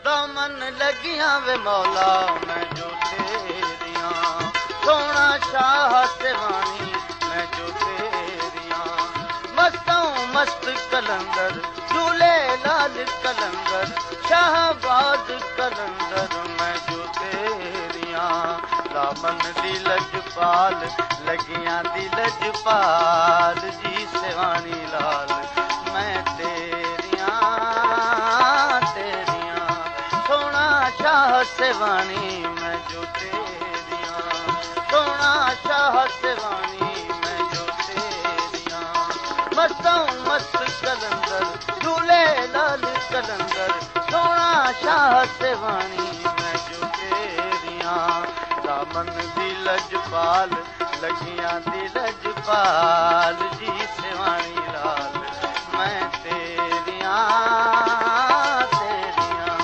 दामन लगियां वे मौला मैं जो तेरियां, सोना शाह सेवानी मैं जो तेरियां। मस्तों मस्त कलंदर झूले लाल कलंदर, शाहबाज कलंदर मैं जो तेरियां। दामन दी लजपाल लगियां दी लजपाल जी सेवानी लाल मैं तेरियां तेरियां। सोना शाह सेवानी मैं जो तेरियां, सोना शाह सेवानी मैं जो तेरियां। मस्तों मस्त कलंदर झूले लाल कलंदर, सोना शाह सेवानी मैं जो तेरियां। दामन दी लजपाल लगियां दी लजपाल जी सेवानी लाल मैं तेरियां तेरियां।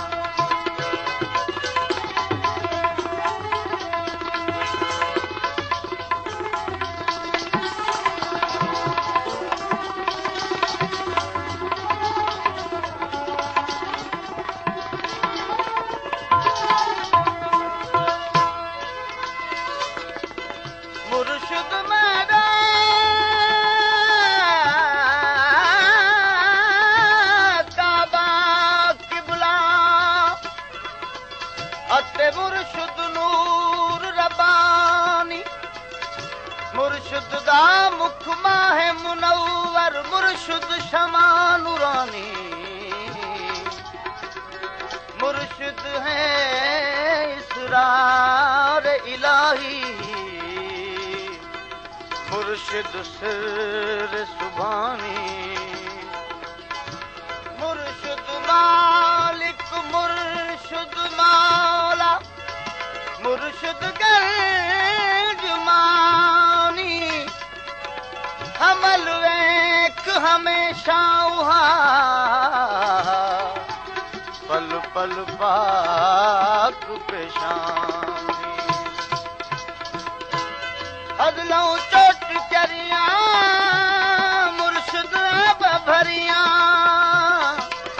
मुर्शिद मेरा काबा किबला अते मुर्शिद नूर रब्बानी। मुर्शिद दा मुख माहे मुनव्वर, मुर्शिद शमा नूरानी। मुर्शिद है इसरार इलाही, मुर्शिद सिर सुभानी। मुर्शिद मालिक मुर्शिद मौला, मुर्शिद गंज मानी। हमल वेक हमेशा उहा, पल पल पाक पेशानी। अदलों चोट चरियां मुर्शिद अब भरियां,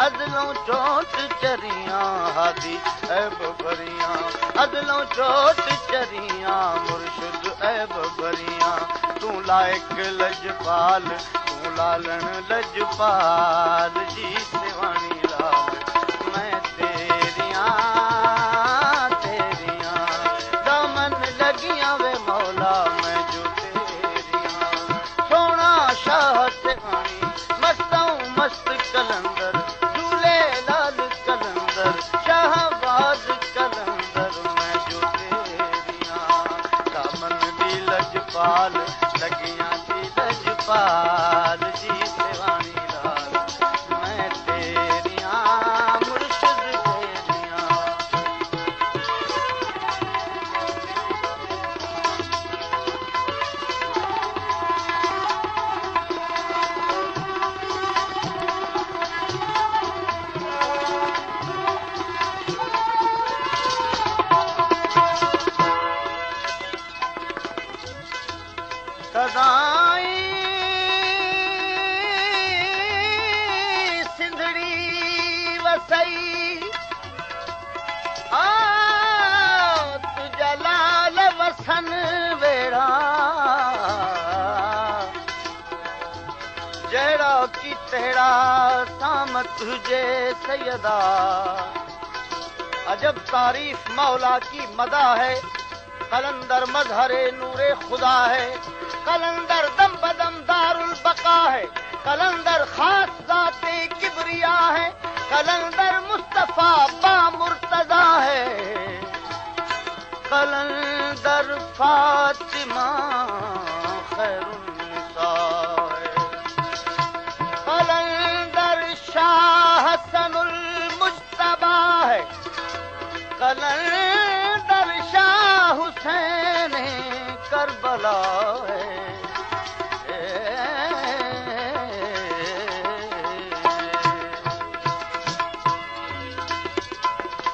अदलों चोट चरियां हादी ऐब भरियां। अदलों चोट चरियां मुर्शिद ऐब भरियां। तू लायक लजपाल तू लालन लजपाल जी सेवानी लाल मैं तेरियां तेरियां। दामन लगियां वे मौला मैं जो तेरियां, सोना शाह सेवानी। मस्तों मस्त कलंदर झूले लाल कलंदर, शाहबाज कलंदर मैं जो तेरियां। दामन दी लजपाल लगियां दी लजपाल जी सेवानी लाल मैं तेरियां मुर्शिद तेरियां। सदाई सिंधड़ी वसई तुझा लाल वसन वेड़ा। जड़ा की तेरा साम तुझे सैयदा। अजब तारीफ मौला की मदा है, कलंदर मजहरे नूरे खुदा है। कलंदर दम बदम दारुल बका है, कलंदर खास जाते किबरिया है। कलंदर मुस्तफा बा मुर्तजा है, कलंदर फातिमा खैरुन्निसा है। कलंदर शाह हसनुल मुज्तबा है, कलंदर शाह हुसैन करबला है।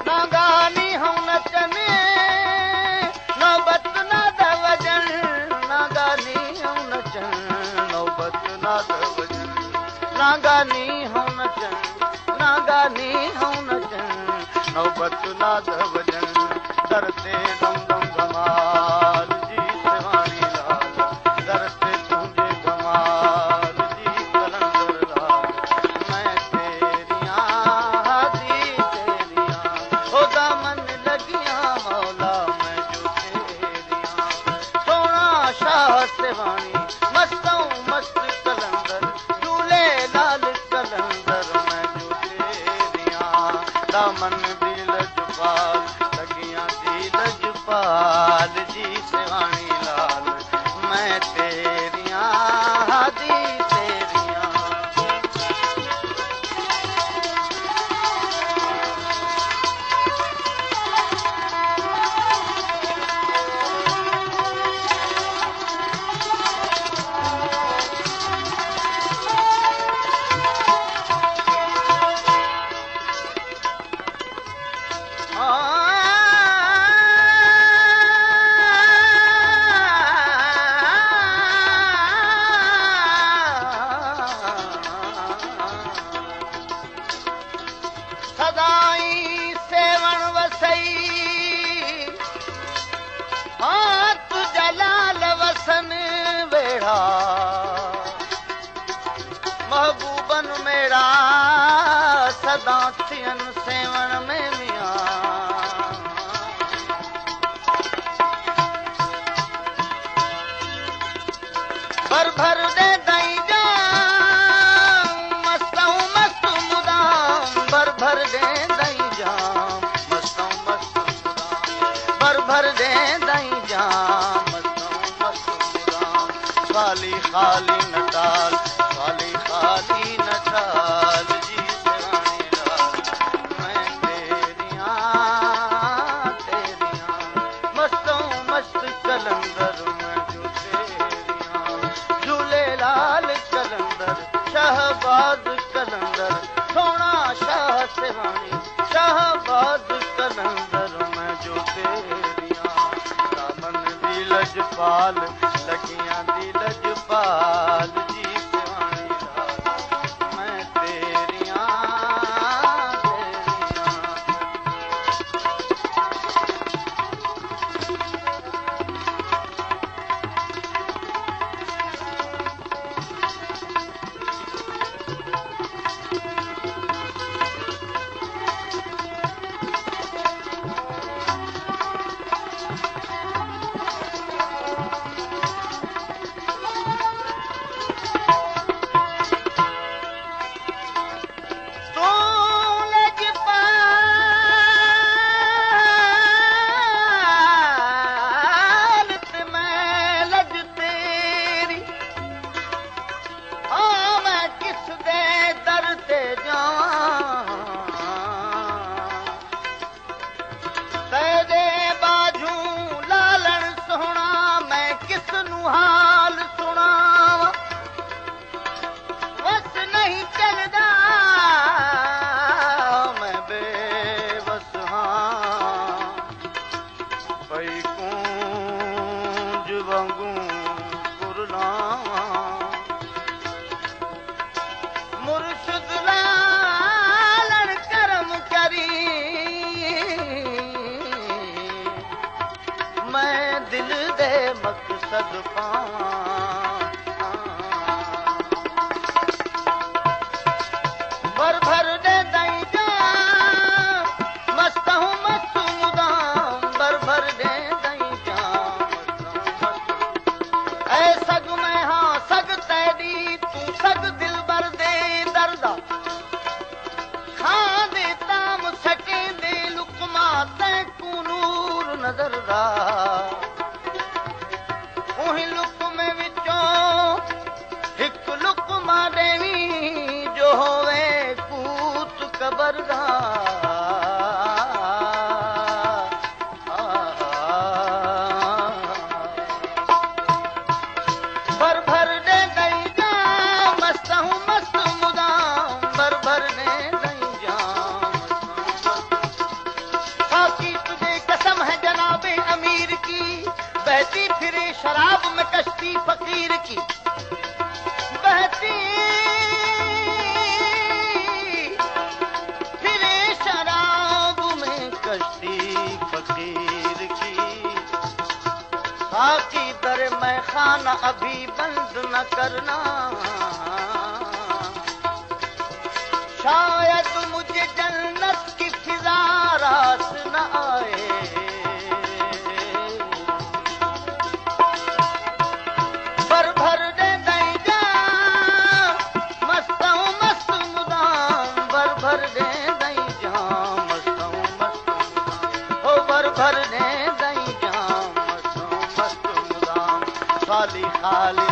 नागानी हम नचने नौबत ना दवजन, नागानी हम नचन नौबत ना दवजन। नागानी हम नचन नागानी हम नचन नौबत नाद भजन दरते दम दम धमाल जी सेवानी लाल दरते तुझे धमाल जी कलंदर लाल मैं तेरियां हादी तेरियां हो दामन लगियां मौला मैं जो तेरियां सोना शाह सेवानी मस्तों मस्त कलंदर झूले लाल कलंदर मैं जो तेरियां दामन पाल जी सेवानी लाल मैं तेरियां हादी तेरियां सदाई सेवण वसई हाथ जलाल वसन वेड़ा महबूबन मेरा सदा थियन सेवण में मियां भर भर दे दई जा मस्तों मस्त मुदाम भर भर दे दई जाम मस्तों मस्त मुदाम भर भर दे दई जाम मस्तों मस्त मुदाम खाली खाली नटाल खाली खाली नटाल जी सेवानी लाल मैं तेरियां तेरियां मस्तों मस्त कलंदर मैं जो तेरियां झूले लाल कलंदर शहबाज कलंदर सोना शाह सेवानी शहबाज कलंदर मैं जो तेरियां दामन दी लजपाल लगियां दी लजपाल जी सेवानी लाल मैं तेरियां तेरियां हाल सुनावा बस नहीं चलदा मैं बेबस हाँ पई कूंज वांगू पुरलावा मुर्शिद लालन करम करी मैं दिल दे मकसद पावां भर भर दे दई जा मस्तों मस्त मुदाम भर भर दे दई जा ऐ सग मैं हाँ सग तेरी तू सग दिल भर दे दर्दा खां दे ताम सके दे लुकमा तै को नूर नजर दा उही लुकमे विचों हिक लुकमा देवी जो होवे कूत कबर दा भर भर दे दई जा मस्तों मस्त मुदाम भर भर दे दई जा खाकी तुझे कसम है जनाबे अमीर की बहती फिरे शराब में कश्ती फकीर की बहती फिरे शराब में खजाना अभी बंद न करना, शायद मुझे जन्नत की फिजा रास न आए। भर भर दे दई जा मस्त मस्त मुदाम, भर भर दे दई जा मस्त मस्त मुदाम, ओ भर भर दे दई जा मस्त मस्त मुदाम। खाली खाली